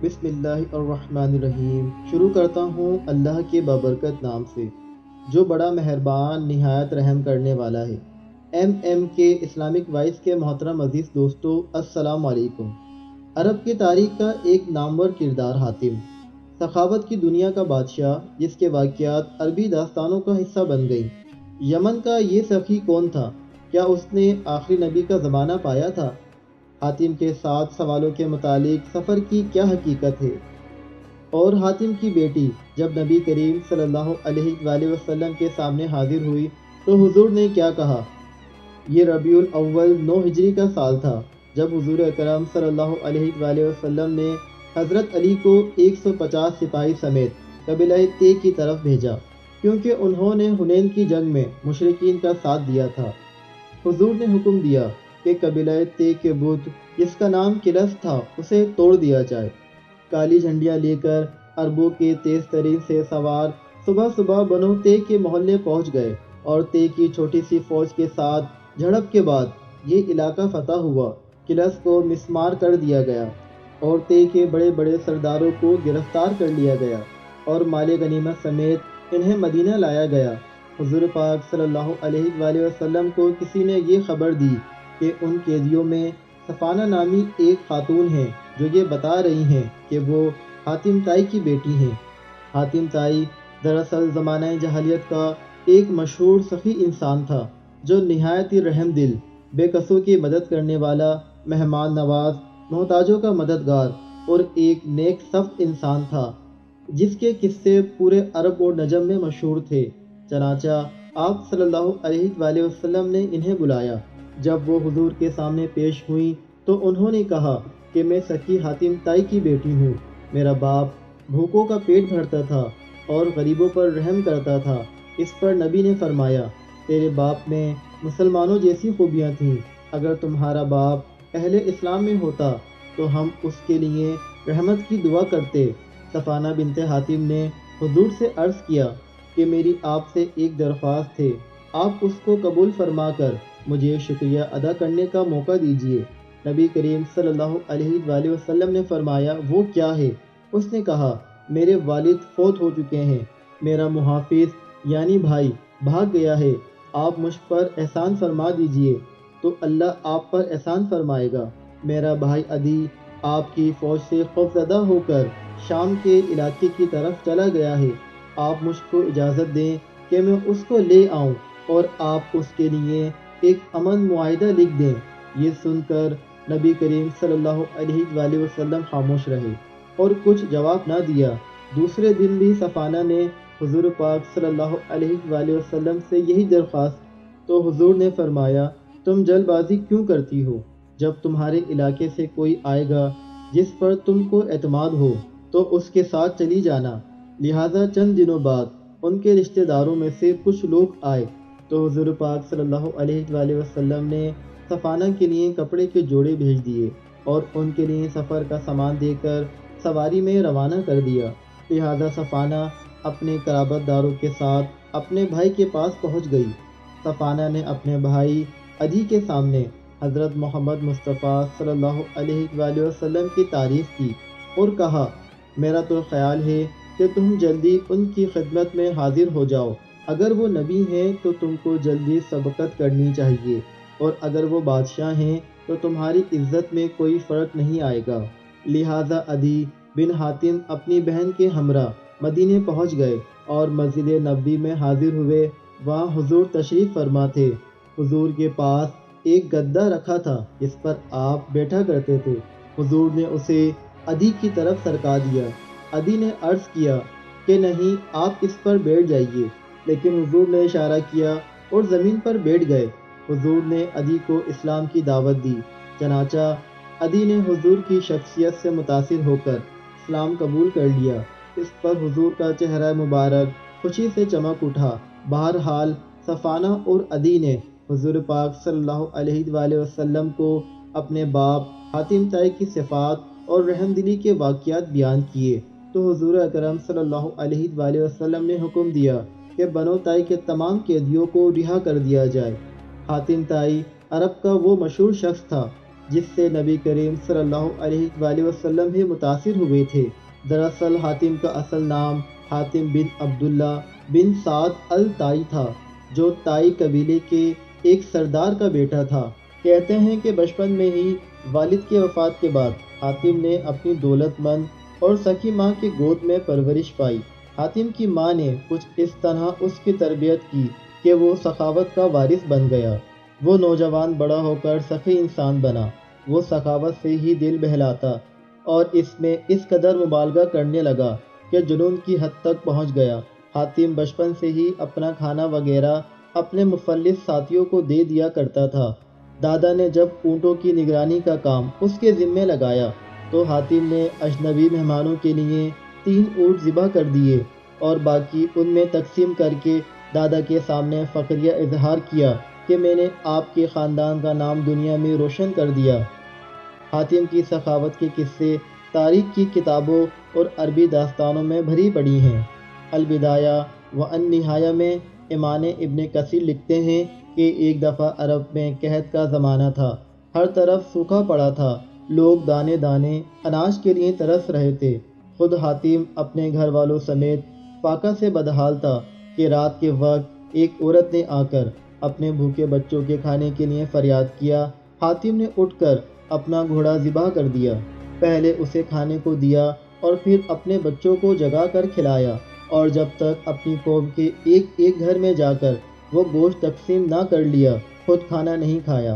بسم اللہ الرحمن الرحیم۔ شروع کرتا ہوں اللہ کے بابرکت نام سے جو بڑا مہربان نہایت رحم کرنے والا ہے۔ ایم کے اسلامک وائس کے محترم عزیز دوستو، السلام علیکم۔ عرب کی تاریخ کا ایک نامور کردار حاتم، سخاوت کی دنیا کا بادشاہ جس کے واقعات عربی داستانوں کا حصہ بن گئی۔ یمن کا یہ سخی کون تھا؟ کیا اس نے آخری نبی کا زمانہ پایا تھا؟ حاتم کے 7 سوالوں کے متعلق سفر کی کیا حقیقت ہے؟ اور حاتم کی بیٹی جب نبی کریم صلی اللہ علیہ وآلہ وسلم کے سامنے حاضر ہوئی تو حضور نے کیا کہا؟ یہ ربیع الاول 9 ہجری کا سال تھا جب حضور اکرم صلی اللہ علیہ وآلہ وسلم نے حضرت علی کو 150 سپاہی سمیت قبیلہ طے کی طرف بھیجا، کیونکہ انہوں نے حنین کی جنگ میں مشرکین کا ساتھ دیا تھا۔ حضور نے حکم دیا کہ قبیلہ طے کے بت جس کا نام کلس تھا اسے توڑ دیا جائے۔ کالی جھنڈیاں لے کر عربوں کے تیز ترین سے سوار صبح صبح بنو طے کے محلے پہنچ گئے اور طے کی چھوٹی سی فوج کے ساتھ جھڑپ کے بعد یہ علاقہ فتح ہوا۔ کلس کو مسمار کر دیا گیا اور طے کے بڑے بڑے سرداروں کو گرفتار کر لیا گیا اور مال غنیمت سمیت انہیں مدینہ لایا گیا۔ حضور پاک صلی اللہ علیہ وآلہ وسلم کو کسی نے یہ خبر دی کہ ان قیدیوں میں صفانہ نامی ایک خاتون ہیں جو یہ بتا رہی ہیں کہ وہ حاتم طائی کی بیٹی ہیں۔ حاتم طائی دراصل زمانہ جاہلیت کا ایک مشہور سخی انسان تھا جو نہایت ہی رحم دل، بے کسوں کی مدد کرنے والا، مہمان نواز، محتاجوں کا مددگار اور ایک نیک صفت انسان تھا جس کے قصے پورے عرب اور نجم میں مشہور تھے۔ چنانچہ آپ صلی اللہ علیہ وآلہ وسلم نے انہیں بلایا۔ جب وہ حضور کے سامنے پیش ہوئیں تو انہوں نے کہا کہ میں سخی حاتم طائی کی بیٹی ہوں۔ میرا باپ بھوکوں کا پیٹ بھرتا تھا اور غریبوں پر رحم کرتا تھا۔ اس پر نبی نے فرمایا، تیرے باپ میں مسلمانوں جیسی خوبیاں تھیں۔ اگر تمہارا باپ اہل اسلام میں ہوتا تو ہم اس کے لیے رحمت کی دعا کرتے۔ صفانہ بنت حاتم نے حضور سے عرض کیا کہ میری آپ سے ایک درخواست ہے، آپ اس کو قبول فرما کر مجھے شکریہ ادا کرنے کا موقع دیجیے۔ نبی کریم صلی اللہ علیہ وآلہ وسلم نے فرمایا، وہ کیا ہے؟ اس نے کہا، میرے والد فوت ہو چکے ہیں، میرا محافظ یعنی بھائی بھاگ گیا ہے، آپ مجھ پر احسان فرما دیجیے تو اللہ آپ پر احسان فرمائے گا۔ میرا بھائی عدی آپ کی فوج سے خوفزدہ ہو کر شام کے علاقے کی طرف چلا گیا ہے، آپ مجھ کو اجازت دیں کہ میں اس کو لے آؤں اور آپ اس کے لیے ایک امن معاہدہ لکھ دیں۔ یہ سن کر نبی کریم صلی اللہ علیہ وآلہ وسلم خاموش رہے اور کچھ جواب نہ دیا۔ دوسرے دن بھی صفانہ نے حضور پاک صلی اللہ علیہ وآلہ وسلم سے یہی درخواست تو حضور نے فرمایا، تم جلد بازی کیوں کرتی ہو؟ جب تمہارے علاقے سے کوئی آئے گا جس پر تم کو اعتماد ہو تو اس کے ساتھ چلی جانا۔ لہٰذا چند دنوں بعد ان کے رشتہ داروں میں سے کچھ لوگ آئے تو حضور پاک صلی اللہ علیہ وآلہ وسلم نے صفانہ کے لیے کپڑے کے جوڑے بھیج دیے اور ان کے لیے سفر کا سامان دے کر سواری میں روانہ کر دیا۔ لہٰذا صفانہ اپنے قرابت داروں کے ساتھ اپنے بھائی کے پاس پہنچ گئی۔ صفانہ نے اپنے بھائی عدی کے سامنے حضرت محمد مصطفیٰ صلی اللہ علیہ وآلہ وسلم کی تعریف کی اور کہا، میرا تو خیال ہے کہ تم جلدی ان کی خدمت میں حاضر ہو جاؤ۔ اگر وہ نبی ہیں تو تم کو جلدی سبقت کرنی چاہیے اور اگر وہ بادشاہ ہیں تو تمہاری عزت میں کوئی فرق نہیں آئے گا۔ لہٰذا عدی بن حاتم اپنی بہن کے ہمراہ مدینے پہنچ گئے اور مسجد نبوی میں حاضر ہوئے۔ وہاں حضور تشریف فرما تھے۔ حضور کے پاس ایک گدا رکھا تھا جس پر آپ بیٹھا کرتے تھے۔ حضور نے اسے عدی کی طرف سرکا دیا۔ عدی نے عرض کیا کہ نہیں، آپ اس پر بیٹھ جائیے، لیکن حضور نے اشارہ کیا اور زمین پر بیٹھ گئے۔ حضور نے عدی کو اسلام کی دعوت دی، چنانچہ عدی نے حضور کی شخصیت سے متاثر ہو کر اسلام قبول کر لیا۔ اس پر حضور کا چہرہ مبارک خوشی سے چمک اٹھا۔ بہرحال صفانہ اور عدی نے حضور پاک صلی اللہ علیہ وآلہ وسلم کو اپنے باپ حاتم طائی کی صفات اور رحم دلی کے واقعات بیان کیے تو حضور اکرم صلی اللہ علیہ وآلہ وسلم نے حکم دیا کہ بنو طائی کے تمام قیدیوں کو رہا کر دیا جائے۔ حاتم طائی عرب کا وہ مشہور شخص تھا جس سے نبی کریم صلی اللہ علیہ وآلہ وسلم بھی متاثر ہوئے تھے۔ دراصل حاتم کا اصل نام حاتم بن عبداللہ بن سعد الطائی تھا، جو طائی قبیلے کے ایک سردار کا بیٹا تھا۔ کہتے ہیں کہ بچپن میں ہی والد کی وفات کے بعد حاتم نے اپنی دولت مند اور سخی ماں کی گود میں پرورش پائی۔ حاتم کی ماں نے کچھ اس طرح اس کی تربیت کی کہ وہ سخاوت کا وارث بن گیا۔ وہ نوجوان بڑا ہو کر سخی انسان بنا۔ وہ سخاوت سے ہی دل بہلاتا اور اس میں اس قدر مبالغہ کرنے لگا کہ جنون کی حد تک پہنچ گیا۔ حاتم بچپن سے ہی اپنا کھانا وغیرہ اپنے مفلس ساتھیوں کو دے دیا کرتا تھا۔ دادا نے جب اونٹوں کی نگرانی کا کام اس کے ذمے لگایا تو حاتم نے اجنبی مہمانوں کے لیے 3 اونٹ ذبح کر دیے اور باقی ان میں تقسیم کر کے دادا کے سامنے فخریہ اظہار کیا کہ میں نے آپ کے خاندان کا نام دنیا میں روشن کر دیا۔ حاتم کی سخاوت کے قصے تاریخ کی کتابوں اور عربی داستانوں میں بھری پڑی ہیں۔ البدایہ و النہایہ میں امام ابن کثیر لکھتے ہیں کہ ایک دفعہ عرب میں قحط کا زمانہ تھا، ہر طرف سوکھا پڑا تھا، لوگ دانے دانے اناج کے لیے ترس رہے تھے۔ خود حاتم اپنے گھر والوں سمیت فاقہ سے بدحال تھا کہ رات کے وقت ایک عورت نے آ کر اپنے بھوکے بچوں کے کھانے کے لیے فریاد کیا۔ حاتم نے اٹھ کر اپنا گھوڑا ذبح کر دیا، پہلے اسے کھانے کو دیا اور پھر اپنے بچوں کو جگا کر کھلایا، اور جب تک اپنی قوم کے ایک ایک گھر میں جا کر وہ گوشت تقسیم نہ کر لیا، خود کھانا نہیں کھایا۔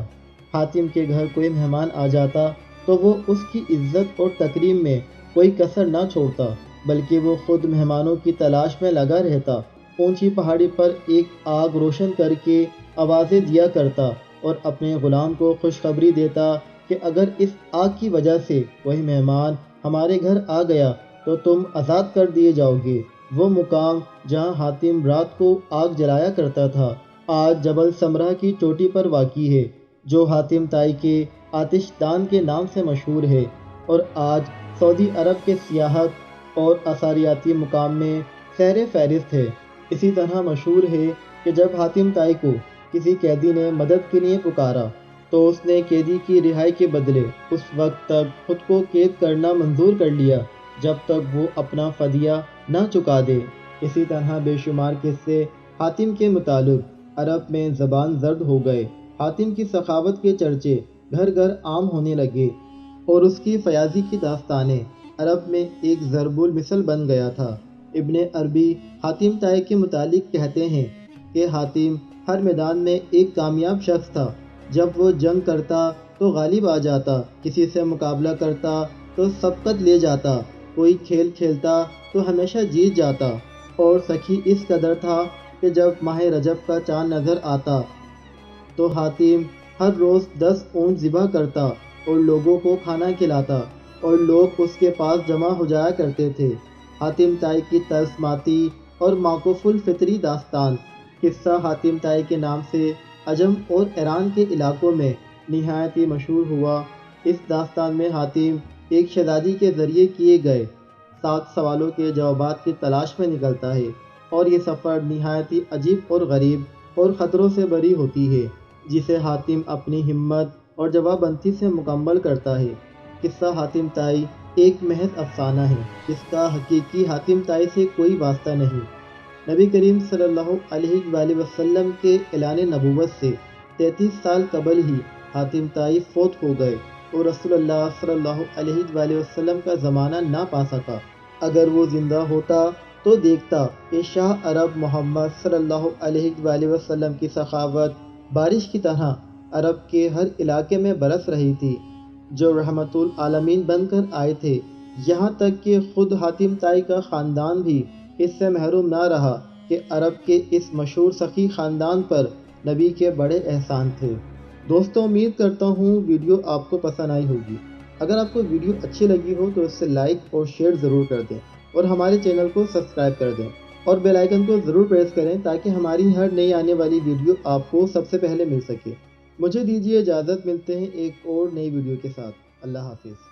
حاتم کے گھر کوئی مہمان آ جاتا تو وہ اس کی عزت اور تکریم میں کوئی کسر نہ چھوڑتا، بلکہ وہ خود مہمانوں کی تلاش میں لگا رہتا۔ اونچی پہاڑی پر ایک آگ روشن کر کے آوازیں دیا کرتا اور اپنے غلام کو خوشخبری دیتا کہ اگر اس آگ کی وجہ سے کوئی مہمان ہمارے گھر آ گیا تو تم آزاد کر دیے جاؤ گے۔ وہ مقام جہاں حاتم رات کو آگ جلایا کرتا تھا آج جبل سمرہ کی چوٹی پر واقع ہے، جو حاتم طائی کے آتش دان کے نام سے مشہور ہے اور آج سعودی عرب کے سیاحت اور اثریاتی مقام میں سیر فہرست ہے۔ اسی طرح مشہور ہے کہ جب حاتم طائی کو کسی قیدی نے مدد کے لیے پکارا تو اس نے قیدی کی رہائی کے بدلے اس وقت تک خود کو قید کرنا منظور کر لیا جب تک وہ اپنا فدیہ نہ چکا دے۔ اسی طرح بے شمار قصے حاتم کے متعلق عرب میں زبان زد ہو گئے۔ حاتم کی سخاوت کے چرچے گھر گھر عام ہونے لگے اور اس کی فیاضی کی داستانیں عرب میں ایک ضرب المثل بن گیا تھا۔ ابن عربی حاتم طائی کے متعلق کہتے ہیں کہ حاتم ہر میدان میں ایک کامیاب شخص تھا۔ جب وہ جنگ کرتا تو غالب آ جاتا، کسی سے مقابلہ کرتا تو سبقت لے جاتا، کوئی کھیل کھیلتا تو ہمیشہ جیت جاتا، اور سخی اس قدر تھا کہ جب ماہ رجب کا چاند نظر آتا تو حاتم ہر روز 10 اونٹ ذبح کرتا اور لوگوں کو کھانا کھلاتا اور لوگ اس کے پاس جمع ہو جایا کرتے تھے۔ حاتم طائی کی طرزماتی اور موقوف الفطری داستان قصہ حاتم طائی کے نام سے عجم اور ایران کے علاقوں میں نہایت ہی مشہور ہوا۔ اس داستان میں حاتم ایک شہزادی کے ذریعے کیے گئے 7 سوالوں کے جوابات کی تلاش میں نکلتا ہے، اور یہ سفر نہایت ہی عجیب اور غریب اور خطروں سے بری ہوتی ہے، جسے حاتم اپنی ہمت اور جوابندی سے مکمل کرتا ہے۔ قصہ حاتم طائی ایک محض افسانہ ہے، اس کا حقیقی حاتم طائی سے کوئی واسطہ نہیں۔ نبی کریم صلی اللہ علیہ وآلہ وسلم کے اعلان نبوت سے 33 سال قبل ہی حاتم طائی فوت ہو گئے اور رسول اللہ صلی اللہ علیہ وآلہ وسلم کا زمانہ نہ پا سکا۔ اگر وہ زندہ ہوتا تو دیکھتا کہ شاہ عرب محمد صلی اللہ علیہ وآلہ وسلم کی سخاوت بارش کی طرح عرب کے ہر علاقے میں برس رہی تھی، جو رحمت العالمین بن کر آئے تھے، یہاں تک کہ خود حاتم طائی کا خاندان بھی اس سے محروم نہ رہا کہ عرب کے اس مشہور سخی خاندان پر نبی کے بڑے احسان تھے۔ دوستوں، امید کرتا ہوں ویڈیو آپ کو پسند آئی ہوگی۔ اگر آپ کو ویڈیو اچھی لگی ہو تو اسے لائک اور شیئر ضرور کر دیں، اور ہمارے چینل کو سبسکرائب کر دیں اور بیل آئیکن کو ضرور پریس کریں تاکہ ہماری ہر نئی آنے والی ویڈیو آپ کو سب سے پہلے مل سکے۔ مجھے دیجیے اجازت، ملتے ہیں ایک اور نئی ویڈیو کے ساتھ۔ اللہ حافظ۔